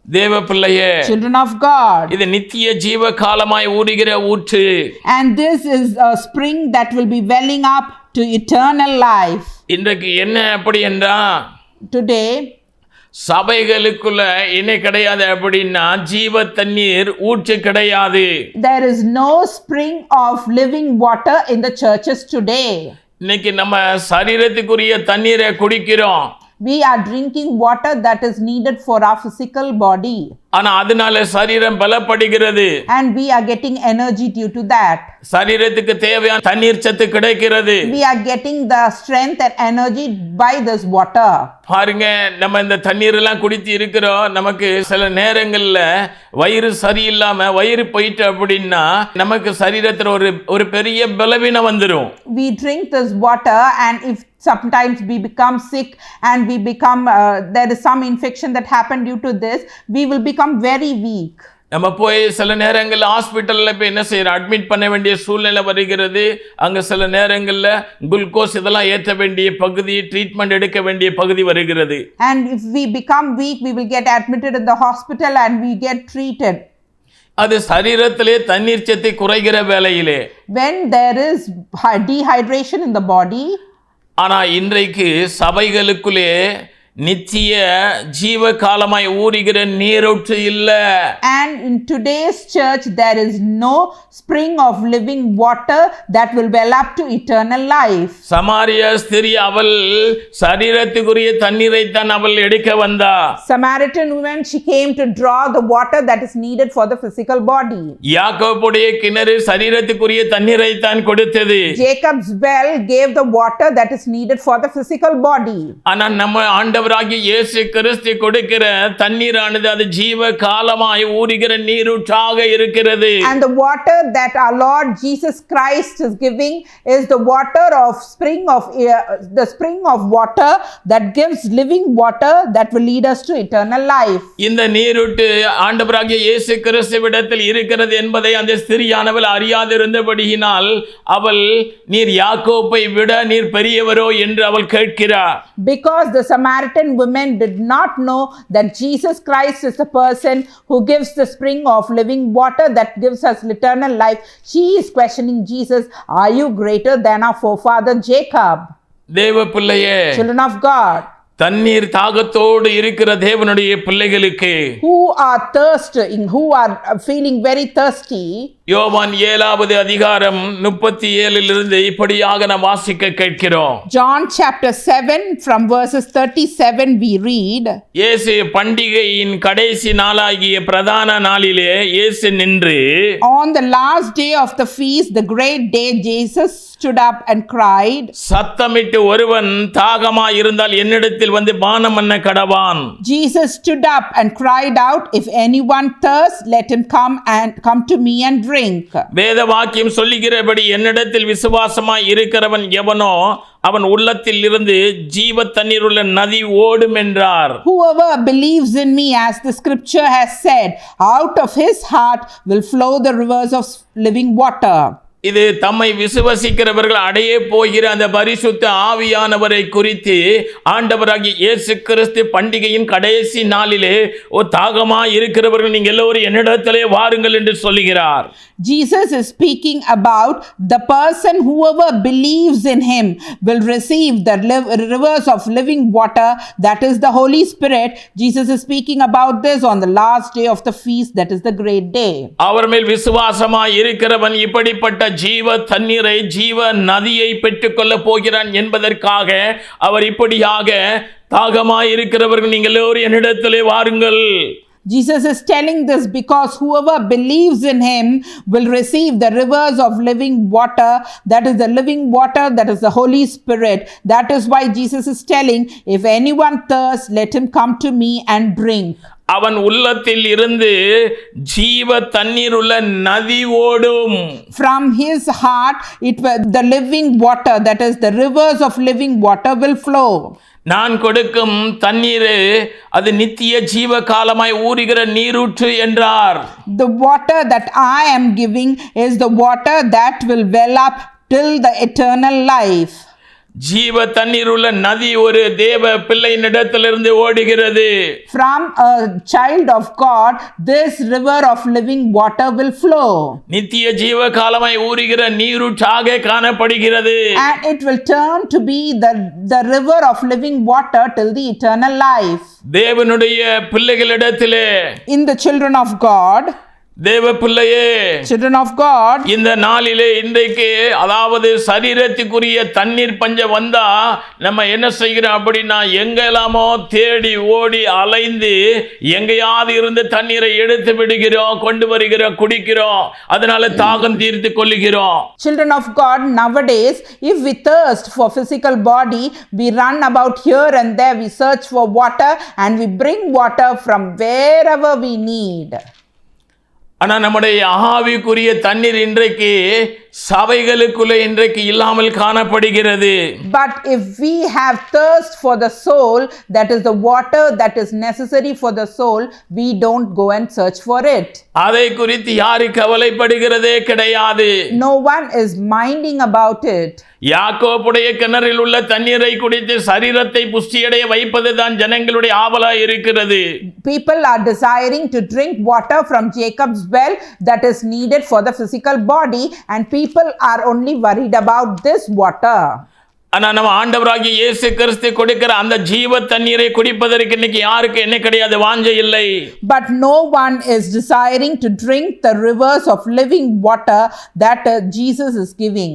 தேவ பிள்ளையே, children of God, இது நித்திய ஜீவ காலமாய் ஊறுகிற ஊற்று. and this is a spring that will be welling up to eternal life. இன்றைக்கு என்ன அப்படி என்றா, Today, சபைகளுக்குள்ள என்ன கிடையாது அப்படின்னா, ஜீவ தண்ணீர் ஊற்று கிடையாது. there is no spring of living water in the churches today. இன்னைக்கு நம்ம சரீரத்துக்குரிய தண்ணீரை குடிக்கிறோம். We are drinking water that is needed for our physical body, ஆனா அதனால சரீரம் பலப்படுகிறது. and we are getting energy due to that. சரீரத்துக்கு தேவையான தண்ணீர் சத்து கிடைக்கிறது. We are getting the strength and energy by this water. பாருங்க, நம்ம இந்த தண்ணீர் எல்லாம் குடித்து இருக்கிறோம். நமக்கு சில நேரங்கள்ல வயிறு சரியில்லாம வயிறு போயிட்டு அப்படின்னா நமக்கு சரீரத்துல ஒரு பெரிய பலவீனம் வந்துடும். We drink this water, and if sometimes we become sick and we become there is some infection that happened due to this, we will become very weak. நம்ம போய் சில நேரங்களில் ஹாஸ்பிட்டல்ல போய் என்ன செய்யறோம், அட்மிட் பண்ண வேண்டிய சூழ்நிலை வருகிறது. அங்க சில நேரங்கள்ல குளுக்கோஸ் இதெல்லாம் ஏற்ற வேண்டிய பகுதி, ட்ரீட்மெண்ட் எடுக்க வேண்டிய பகுதி வருகிறது. And if we become weak, we will get admitted in the hospital and we get treated. அது சரீரத்திலே தண்ணீர் சத்து குறைகிற வேளையிலே, when there is dehydration in the body. ஆனா இன்றைக்கு சபைகளுக்குள்ளே நித்திய ஜீவ காலமாய் ஊறுகிற நீரூற்று இல்ல. And in today's church there is no spring of living water that will well up to eternal life. சமாரிய ஸ்திரீ அவள் சரீரத்துக்குரிய தண்ணீரை தான் அவள் எடுக்க வந்தா. Samaritan woman, she came to draw the water that is needed for the physical body. யாக்கோபுடைய கிணறு சரீரத்துக்குரிய தண்ணீரை தான் கொடுத்தது. Jacob's well gave the water that is needed for the physical body. ஆனா நம்ம ஆண்டவராகிய இயேசு கிறிஸ்து கொடுக்கிற தண்ணீரானது அது ஜீவ காலமாய் ஊறுகிற நீரூற்றாக இருக்கிறது. And the water that our Lord Jesus Christ is giving is the water of the spring of water that gives living water that will lead us to eternal life. இந்த நீரூற்று ஆண்டவராகிய இயேசு கிறிஸ்துவிடத்தில் இருக்கிறது என்பதை அந்த ஸ்திரியானவள் அறியாதிருந்தபடியினால் அவள், நீர் யாக்கோபை விட நீர் பெரியவரோ என்று அவள் கேட்கிறார். Because the Samaritan woman did not know that Jesus Christ is the person who gives the spring of living water that gives us eternal life, she is questioning Jesus, are you greater than our forefather Jacob? தேவ பிள்ளையே, Children of God, தண்ணீர் தாகத்தோடு இருக்கிற தேவனுடைய பிள்ளைகளுக்கு, who are thirsting, who are feeling very thirsty, யோவான் 7வது அதிகாரம் 37 இப்படியாக நாம் வாசிக்க கேட்கிறோம். John chapter 7 from verses 37 we read, இயேசு பண்டிகையின் கடைசி நாளாகிய பிரதான நாளிலே இயேசு நின்று, on the last day of the feast, the great day, Jesus stood up and cried, சத்தமிட்டு ஒருவன் தாகமாய் இருந்தால் என்னிடத்தில் வந்து பானம் பண்ண கடவான். Jesus stood up and cried out, if anyone thirsts, let him come to me and drink. வேத வாக்கியம் சொல்லுகிறபடி என்னிடத்தில் விசுவாசமாய் இருக்கிறவன் எவனோ அவன் உள்ளத்தில் இருந்து ஜீவ தண்ணீர் உள்ள நதி ஓடும் என்றார். Whoever believes in me, as the scripture has said, out of his heart will flow the rivers of living water. இது தம்மை விசுவசிக்கிறவர்கள் அடைய போகிற அந்த பரிசுத்த ஆவியானவரை குறித்து ஆண்டவராகிய இயேசு கிறிஸ்து பண்டிகையின் கடைசி நாளிலே தாகமாய் இருக்கிறவர்கள் நீங்கள் எல்லோரும் என்னிடத்திலே வாருங்கள் என்று சொல்லுகிறார். Jesus is speaking about the person, whoever believes in him will receive the rivers of living water, that is the Holy Spirit. Jesus is speaking about this on the last day of the feast, that is the great day. அவர் மேல் விசுவாசமாய் இருக்கிறவன் இப்படிப்பட்ட ஜீவ தண்ணீரை, ஜீவ நதியை பெற்றுக்கொள்ள போகிறான் என்பதற்காக அவர் இப்படியாக தாகமாய் இருக்கிறவர்கள் நீங்கள் எல்லோரும் என்னிடத்திலே வாருங்கள். Jesus is telling this because whoever believes in him will receive the rivers of living water, that is the living water, that is the Holy Spirit. That is why Jesus is telling, if anyone thirsts, let him come to me and drink. அவன் உள்ளத்தில் இருந்து ஜீவ தண்ணீர் உள்ள நதி ஓடும். From his heart the living water, that is the rivers of living water will flow. நான் கொடுக்கும் தண்ணீரே அது நித்திய ஜீவ காலமாய் ஊறுகிற நீரூற்று என்றார். The water that I am giving is the water that will well up till the eternal life. ஜீவ தண்ணீர் உள்ள நதி ஒரு தேவ பிள்ளையினிடத்திலிருந்து ஓடுகிறது. From a child of God, this river of living water will flow. நித்திய ஜீவ காலமாய் ஊறுகிற நீரூற்றாக காணப்படுகிறது. And it will turn to be the river of living water till the eternal life. தேவனுடைய பிள்ளைகளிடத்திலே, In the children of God, தேவ பிள்ளையே, children of God, இந்த நாளிலே இன்றைக்கு அதாவது சரீரத்துக்குரிய தண்ணீர் பஞ்சம் வந்தா நம்ம என்ன செய்கிறோம் அப்படின்னா எங்கெல்லாமோ தேடி ஓடி அலைந்து எங்கேயாவது இருந்து தண்ணீரை எடுத்து விடுகிறோம், கொண்டு வருகிறோம், குடிக்கிறோம், அதனால தாகம் தீர்த்து கொள்ளுகிறோம். children of God, nowadays if we thirst for physical body, we run about here and there, we search for water and we bring water from wherever we need. ஆனா நம்முடைய ஆவிக்குரிய தண்ணீர் இன்றைக்கு சபைகளுக்குள்ளே இன்றைக்கு இல்லாமல் காணப்படுகிறது. But if we have thirst for the soul, that is the water that is necessary for the soul, we don't go and search for it. அதை குறித்து யாரு கவலைப்படுகிறதே கிடையாது. No one is minding about it. யாக்கோபுடைய கிணறில் உள்ள தண்ணீரை குடித்து சரீரத்தை புஷ்டியடைய வைப்பதுதான் ஜனங்களுடைய ஆவலாய் இருக்கிறது. People are desiring to drink water from Jacob's well that is needed for the physical body, and people are only worried about this water. ஆனா நம்ம ஆண்டவராகிய இயேசு கிறிஸ்து கொடுக்கிற அந்த ஜீவ தண்ணீரை குடிப்பதற்கு இன்னைக்கு யாருக்கு என்ன கிடையாது, வாஞ்சை இல்லை. But no one is desiring to drink the rivers of living water that Jesus is giving.